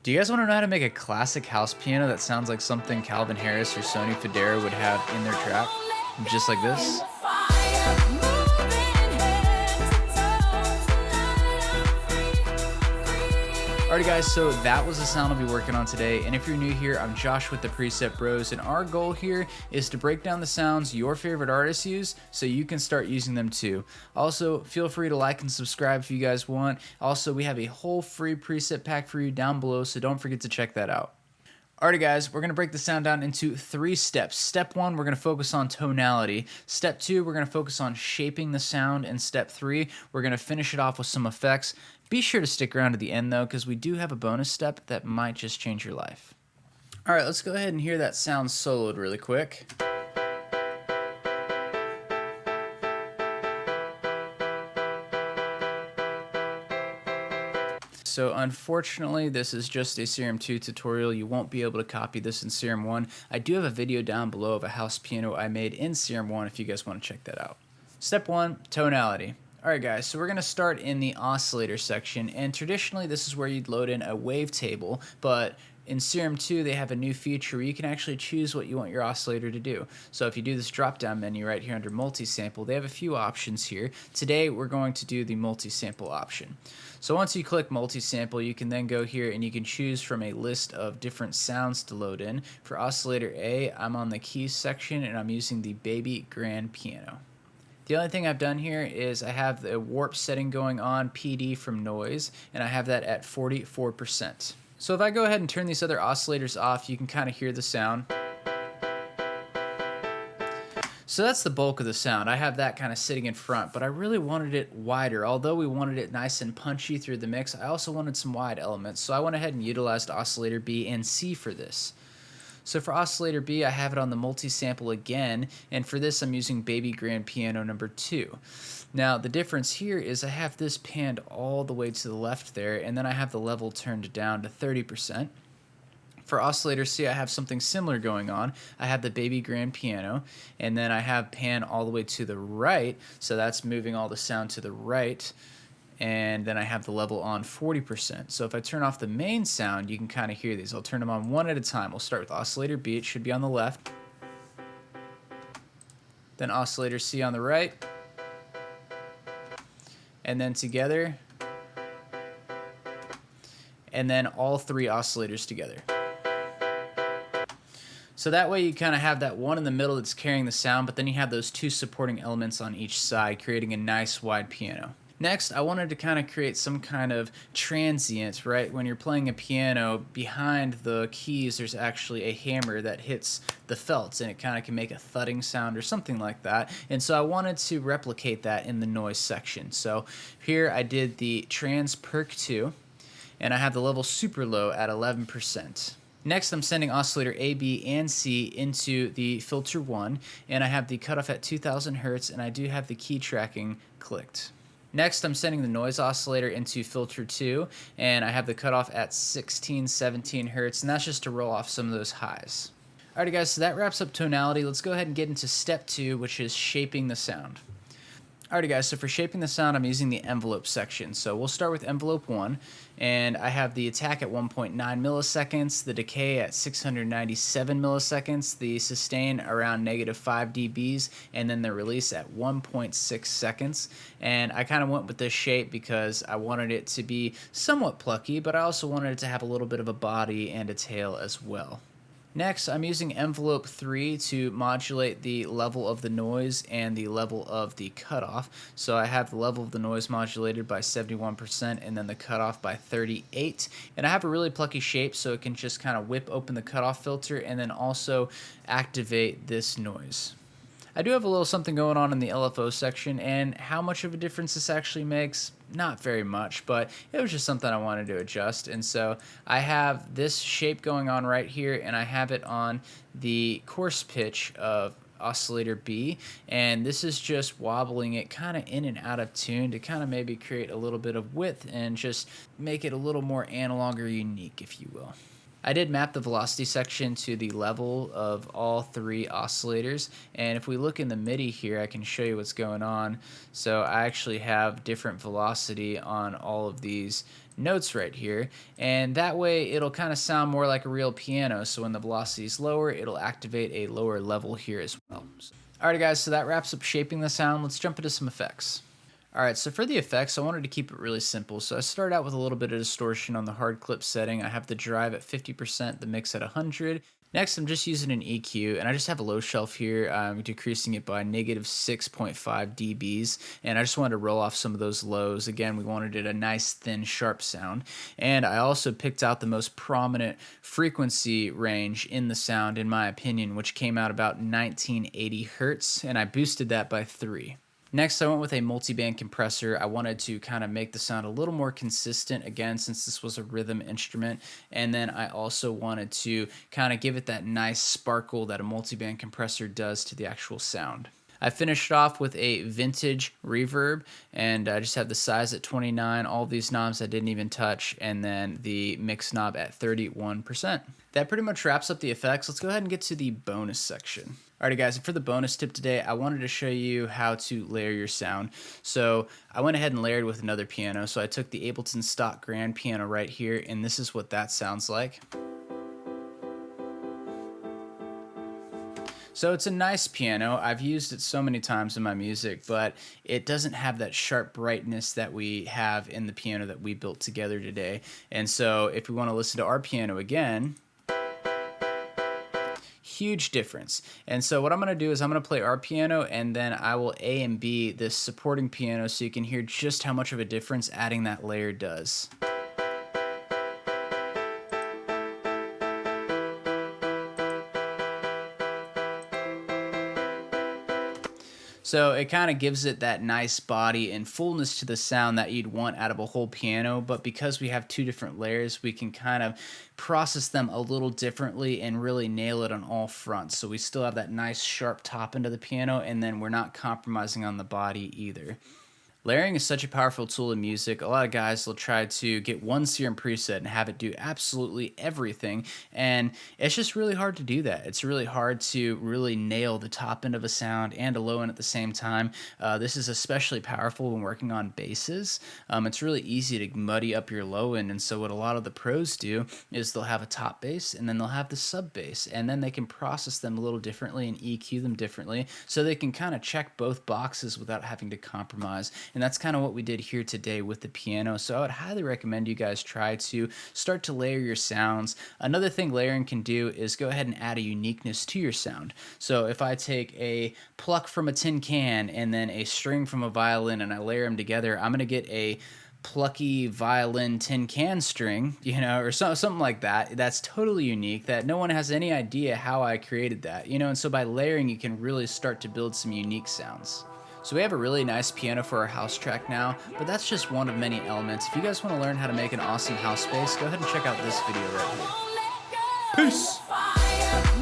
Do you guys want to know how to make a classic house piano that sounds like something Calvin Harris or Sonny Fodera would have in their track? Just like this? Alrighty guys, so that was the sound I'll be working on today, and if you're new here, I'm Josh with the Preset Bros, and our goal here is to break down the sounds your favorite artists use so you can start using them too. Also, feel free to like and subscribe if you guys want. Also, we have a whole free preset pack for you down below, so don't forget to check that out. Alrighty guys, we're going to break the sound down into 3 steps. Step 1, we're going to focus on tonality. Step 2, we're going to focus on shaping the sound. And step 3, we're going to finish it off with some effects. Be sure to stick around to the end though, because we do have a bonus step that might just change your life. Alright, let's go ahead and hear that sound soloed really quick. So unfortunately, this is just a Serum 2 tutorial. You won't be able to copy this in Serum 1. I do have a video down below of a house piano I made in Serum 1 if you guys want to check that out. Step 1, tonality. Alright guys, so we're going to start in the oscillator section, and traditionally this is where you'd load in a wavetable, but in Serum 2 they have a new feature where you can actually choose what you want your oscillator to do. So if you do this drop down menu right here under multi-sample, they have a few options here. Today we're going to do the multi-sample option. So once you click multi-sample, you can then go here and you can choose from a list of different sounds to load in. For oscillator A, I'm on the keys section and I'm using the baby grand piano. The only thing I've done here is I have the warp setting going on, PD from noise, and I have that at 44%. So if I go ahead and turn these other oscillators off, you can kind of hear the sound. So that's the bulk of the sound. I have that kind of sitting in front, but I really wanted it wider. Although we wanted it nice and punchy through the mix, I also wanted some wide elements. So I went ahead and utilized oscillator B and C for this. So for oscillator B, I have it on the multi-sample again, and for this I'm using baby grand piano number 2. Now the difference here is I have this panned all the way to the left there, and then I have the level turned down to 30%. For oscillator C, I have something similar going on. I have the baby grand piano, and then I have pan all the way to the right, so that's moving all the sound to the right. And then I have the level on 40%. So if I turn off the main sound, you can kind of hear these. I'll turn them on one at a time. We'll start with oscillator B. It should be on the left. Then oscillator C on the right. And then together. And then all 3 oscillators together. So that way you kind of have that one in the middle that's carrying the sound, but then you have those 2 supporting elements on each side, creating a nice wide piano. Next, I wanted to kind of create some kind of transient, right? When you're playing a piano, behind the keys there's actually a hammer that hits the felts, and it kind of can make a thudding sound or something like that. And so I wanted to replicate that in the noise section. So here I did the trans perk 2, and I have the level super low at 11%. Next, I'm sending oscillator A, B, and C into the filter 1, and I have the cutoff at 2000 Hertz, and I do have the key tracking clicked. Next, I'm sending the noise oscillator into filter 2, and I have the cutoff at 16-17 Hertz, and that's just to roll off some of those highs. Alrighty guys, so that wraps up tonality. Let's go ahead and get into step 2, which is shaping the sound. Alrighty guys, so for shaping the sound, I'm using the envelope section. So we'll start with envelope 1, and I have the attack at 1.9 milliseconds, the decay at 697 milliseconds, the sustain around -5 dBs, and then the release at 1.6 seconds. And I kind of went with this shape because I wanted it to be somewhat plucky, but I also wanted it to have a little bit of a body and a tail as well. Next, I'm using envelope 3 to modulate the level of the noise and the level of the cutoff. So I have the level of the noise modulated by 71% and then the cutoff by 38. And I have a really plucky shape, so it can just kind of whip open the cutoff filter and then also activate this noise. I do have a little something going on in the LFO section, and how much of a difference this actually makes, not very much, but it was just something I wanted to adjust. And so I have this shape going on right here, and I have it on the coarse pitch of oscillator B, and this is just wobbling it kind of in and out of tune to kind of maybe create a little bit of width and just make it a little more analog or unique, if you will. I did map the velocity section to the level of all 3 oscillators, and if we look in the MIDI here, I can show you what's going on. So I actually have different velocity on all of these notes right here, and that way it'll kind of sound more like a real piano. So when the velocity is lower, it'll activate a lower level here as well. Alright guys, so that wraps up shaping the sound. Let's jump into some effects. Alright, so for the effects, I wanted to keep it really simple. So I started out with a little bit of distortion on the hard clip setting. I have the drive at 50%, the mix at 100. Next, I'm just using an EQ, and I just have a low shelf here. I'm decreasing it by negative 6.5 dBs, and I just wanted to roll off some of those lows. Again, we wanted it a nice, thin, sharp sound. And I also picked out the most prominent frequency range in the sound, in my opinion, which came out about 1980 hertz, and I boosted that by 3. Next, I went with a multi-band compressor. I wanted to kind of make the sound a little more consistent, again, since this was a rhythm instrument. And then I also wanted to kind of give it that nice sparkle that a multi-band compressor does to the actual sound. I finished off with a vintage reverb, and I just have the size at 29, all these knobs I didn't even touch, and then the mix knob at 31%. That pretty much wraps up the effects. Let's go ahead and get to the bonus section. Alrighty guys, and for the bonus tip today, I wanted to show you how to layer your sound. So I went ahead and layered with another piano. So I took the Ableton stock grand piano right here, and this is what that sounds like. So it's a nice piano. I've used it so many times in my music, but it doesn't have that sharp brightness that we have in the piano that we built together today. And so if we want to listen to our piano again, huge difference. And so what I'm going to do is I'm going to play our piano, and then I will A and B this supporting piano so you can hear just how much of a difference adding that layer does. So it kind of gives it that nice body and fullness to the sound that you'd want out of a whole piano, but because we have 2 different layers, we can kind of process them a little differently and really nail it on all fronts. So we still have that nice sharp top end of the piano, and then we're not compromising on the body either. Layering is such a powerful tool in music. A lot of guys will try to get one Serum preset and have it do absolutely everything, and it's just really hard to do that. It's really hard to really nail the top end of a sound and a low end at the same time. This is especially powerful when working on basses. It's really easy to muddy up your low end, and so what a lot of the pros do is they'll have a top bass, and then they'll have the sub bass, and then they can process them a little differently and EQ them differently, so they can kind of check both boxes without having to compromise. And that's kind of what we did here today with the piano. So I would highly recommend you guys try to start to layer your sounds. Another thing layering can do is go ahead and add a uniqueness to your sound. So if I take a pluck from a tin can and then a string from a violin and I layer them together, I'm going to get a plucky violin tin can string, you know, or something like that. That's totally unique, that no one has any idea how I created that, you know. And so by layering, you can really start to build some unique sounds. So we have a really nice piano for our house track now, but that's just one of many elements. If you guys want to learn how to make an awesome house bass, go ahead and check out this video right here. Peace!